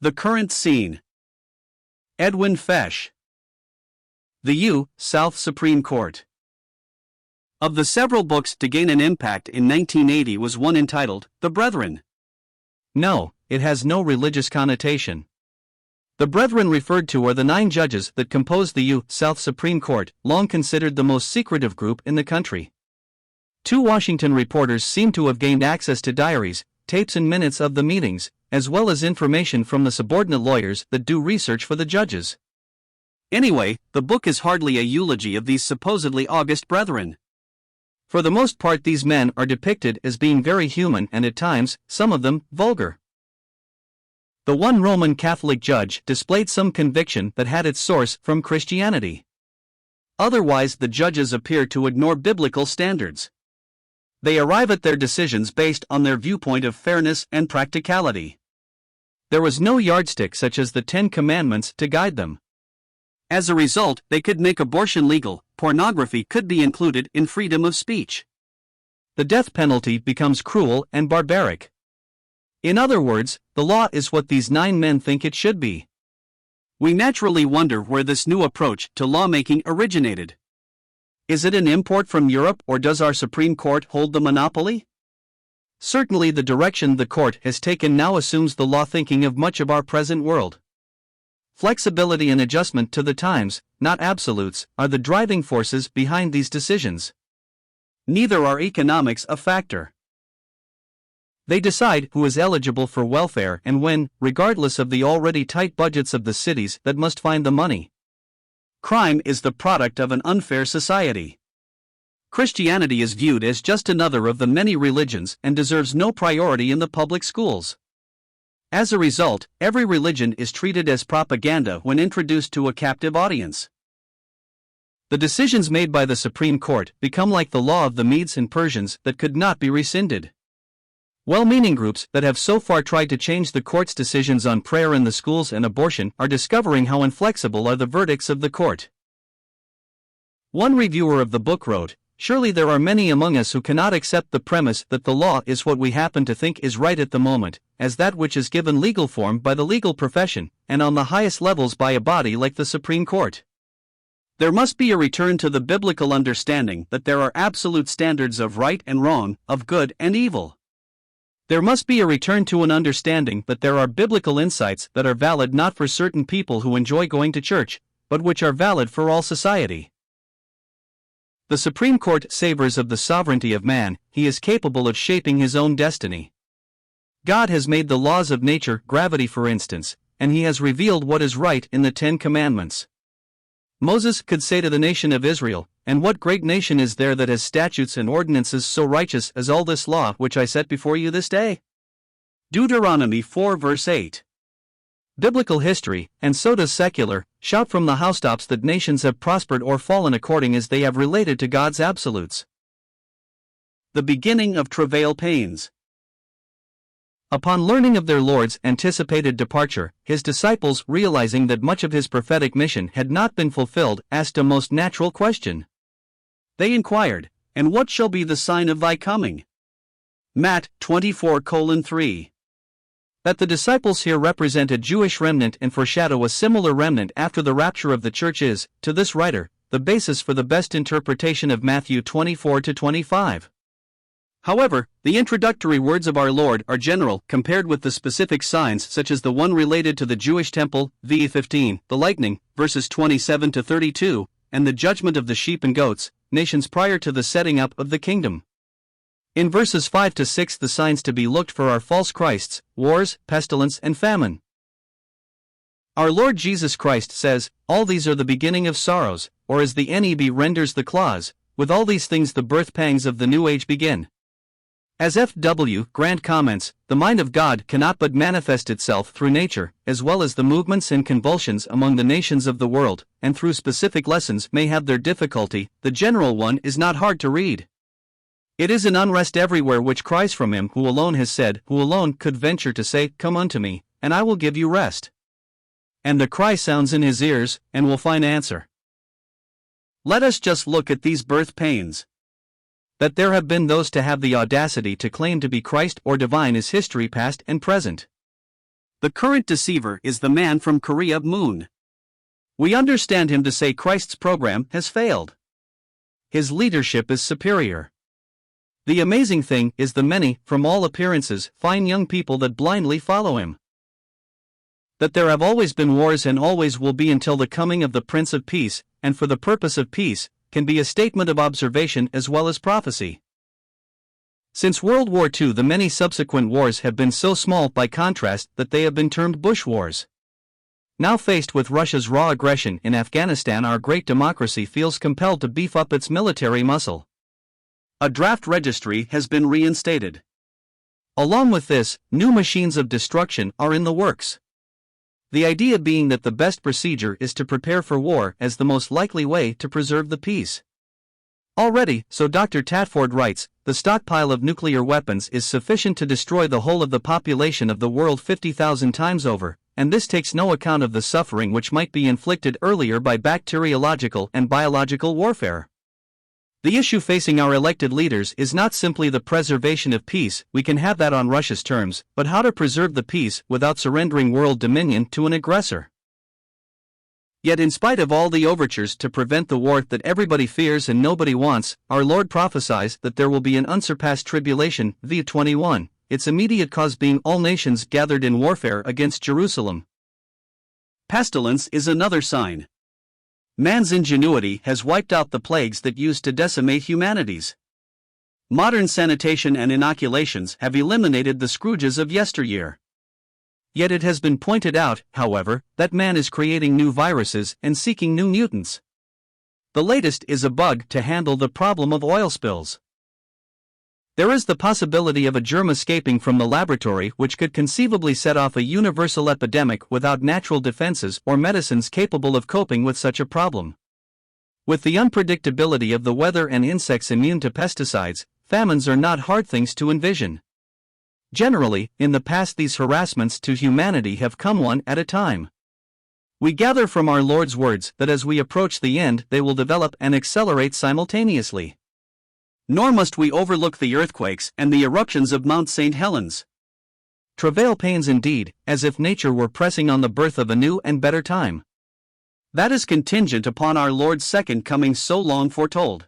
The current scene. Edwin Fesche. The U.S. Supreme Court. Of the several books to gain an impact in 1980 was one entitled, The Brethren. No, it has no religious connotation. The Brethren referred to are the 9 judges that compose the U.S. Supreme Court, long considered the most secretive group in the country. 2 Washington reporters seem to have gained access to diaries, tapes and minutes of the meetings, as well as information from the subordinate lawyers that do research for the judges. Anyway, the book is hardly a eulogy of these supposedly august brethren. For the most part, these men are depicted as being very human and at times, some of them, vulgar. The one Roman Catholic judge displayed some conviction that had its source from Christianity. Otherwise, the judges appear to ignore biblical standards. They arrive at their decisions based on their viewpoint of fairness and practicality. There was no yardstick such as the 10 Commandments to guide them. As a result, they could make abortion legal, pornography could be included in freedom of speech. The death penalty becomes cruel and barbaric. In other words, the law is what these 9 men think it should be. We naturally wonder where this new approach to lawmaking originated. Is it an import from Europe, or does our Supreme Court hold the monopoly? Certainly the direction the court has taken now assumes the law thinking of much of our present world. Flexibility and adjustment to the times, not absolutes, are the driving forces behind these decisions. Neither are economics a factor. They decide who is eligible for welfare and when, regardless of the already tight budgets of the cities that must find the money. Crime is the product of an unfair society. Christianity is viewed as just another of the many religions and deserves no priority in the public schools. As a result, every religion is treated as propaganda when introduced to a captive audience. The decisions made by the Supreme Court become like the law of the Medes and Persians that could not be rescinded. Well-meaning groups that have so far tried to change the court's decisions on prayer in the schools and abortion are discovering how inflexible are the verdicts of the court. One reviewer of the book wrote, "Surely there are many among us who cannot accept the premise that the law is what we happen to think is right at the moment, as that which is given legal form by the legal profession, and on the highest levels by a body like the Supreme Court. There must be a return to the biblical understanding that there are absolute standards of right and wrong, of good and evil. There must be a return to an understanding that there are biblical insights that are valid not for certain people who enjoy going to church, but which are valid for all society. The Supreme Court savors of the sovereignty of man. He is capable of shaping his own destiny. God has made the laws of nature, gravity for instance, and he has revealed what is right in the 10 Commandments. Moses could say to the nation of Israel, "And what great nation is there that has statutes and ordinances so righteous as all this law which I set before you this day?" Deuteronomy 4 verse 8. Biblical history, and so does secular, shout from the housetops that nations have prospered or fallen according as they have related to God's absolutes. The beginning of travail pains. Upon learning of their Lord's anticipated departure, his disciples, realizing that much of his prophetic mission had not been fulfilled, asked a most natural question. They inquired, "And what shall be the sign of thy coming?" Matt 24:3. That the disciples here represent a Jewish remnant and foreshadow a similar remnant after the rapture of the church is, to this writer, the basis for the best interpretation of Matthew 24-25. However, the introductory words of our Lord are general compared with the specific signs such as the one related to the Jewish temple, v. 15, the lightning, verses 27-32, and the judgment of the sheep and goats, nations prior to the setting up of the kingdom. In verses 5-6 the signs to be looked for are false Christs, wars, pestilence and famine. Our Lord Jesus Christ says, "All these are the beginning of sorrows," or as the NEB renders the clause, "With all these things the birth pangs of the new age begin." As F.W. Grant comments, the mind of God cannot but manifest itself through nature, as well as the movements and convulsions among the nations of the world, and through specific lessons may have their difficulty. The general one is not hard to read. It is an unrest everywhere which cries from him who alone has said, who alone could venture to say, "Come unto me, and I will give you rest." And the cry sounds in his ears, and will find answer. Let us just look at these birth pains. That there have been those to have the audacity to claim to be Christ or divine is history past and present. The current deceiver is the man from Korea, Moon. We understand him to say Christ's program has failed. His leadership is superior. The amazing thing is the many, from all appearances, fine young people that blindly follow him. That there have always been wars and always will be until the coming of the Prince of Peace, and for the purpose of peace, can be a statement of observation as well as prophecy. Since World War II, the many subsequent wars have been so small by contrast that they have been termed bush wars. Now faced with Russia's raw aggression in Afghanistan, our great democracy feels compelled to beef up its military muscle. A draft registry has been reinstated. Along with this, new machines of destruction are in the works. The idea being that the best procedure is to prepare for war as the most likely way to preserve the peace. Already, so Dr. Tatford writes, the stockpile of nuclear weapons is sufficient to destroy the whole of the population of the world 50,000 times over, and this takes no account of the suffering which might be inflicted earlier by bacteriological and biological warfare. The issue facing our elected leaders is not simply the preservation of peace, we can have that on Russia's terms, but how to preserve the peace without surrendering world dominion to an aggressor. Yet in spite of all the overtures to prevent the war that everybody fears and nobody wants, our Lord prophesies that there will be an unsurpassed tribulation, v. 21, its immediate cause being all nations gathered in warfare against Jerusalem. Pestilence is another sign. Man's ingenuity has wiped out the plagues that used to decimate humanities. Modern sanitation and inoculations have eliminated the scourges of yesteryear. Yet it has been pointed out, however, that man is creating new viruses and seeking new mutants. The latest is a bug to handle the problem of oil spills. There is the possibility of a germ escaping from the laboratory which could conceivably set off a universal epidemic without natural defenses or medicines capable of coping with such a problem. With the unpredictability of the weather and insects immune to pesticides, famines are not hard things to envision. Generally, in the past these harassments to humanity have come one at a time. We gather from our Lord's words that as we approach the end they will develop and accelerate simultaneously. Nor must we overlook the earthquakes and the eruptions of Mount St. Helens. Travail pains indeed, as if nature were pressing on the birth of a new and better time. That is contingent upon our Lord's second coming so long foretold.